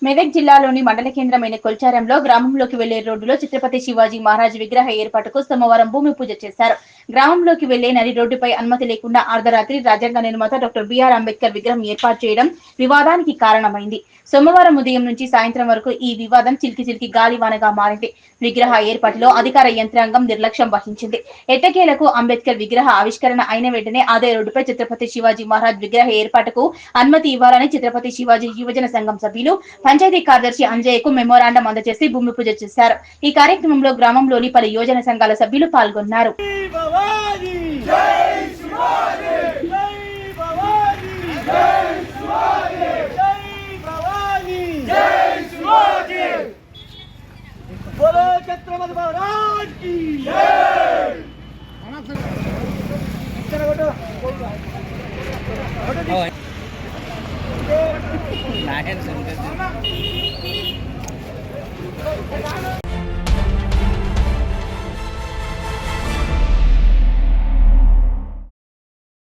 మెదక్ జిల్లాలోని మండల కేంద్రమైన కొల్చారంలో గ్రామంలోకి వెళ్లే రోడ్డులో ఛత్రపతి శివాజీ మహారాజ్ విగ్రహ ఏర్పాటుకు సోమవారం భూమి పూజ చేశారు. గ్రామంలోకి వెళ్లే నడి రోడ్డుపై అనుమతి లేకుండా అర్ధరాత్రి రాజ్యాంగ నిర్మాత డాక్టర్ బిఆర్ అంబేద్కర్ విగ్రహం ఏర్పాటు చేయడం వివాదానికి కారణమైంది. సోమవారం ఉదయం నుంచి సాయంత్రం వరకు ఈ వివాదం చిలికి గాలివానగా మారింది. విగ్రహ ఏర్పాటులో అధికార యంత్రాంగం నిర్లక్ష్యం వహించింది. ఎట్టకేలకు అంబేద్కర్ విగ్రహ ఆవిష్కరణ అయిన వెంటనే అదే రోడ్డుపై ఛత్రపతి శివాజీ మహారాజ్ విగ్రహ ఏర్పాటుకు అనుమతి ఇవ్వాలని ఛత్రపతి శివాజీ యువజన సంఘం సభ్యులు పంచాయతీ కార్యదర్శి అంజయ్యకు మెమోరాండం అందజేసి భూమి పూజ చేశారు. ఈ కార్యక్రమంలో గ్రామంలోని పలు యోజన సంఘాల సభ్యులు పాల్గొన్నారు. नारायण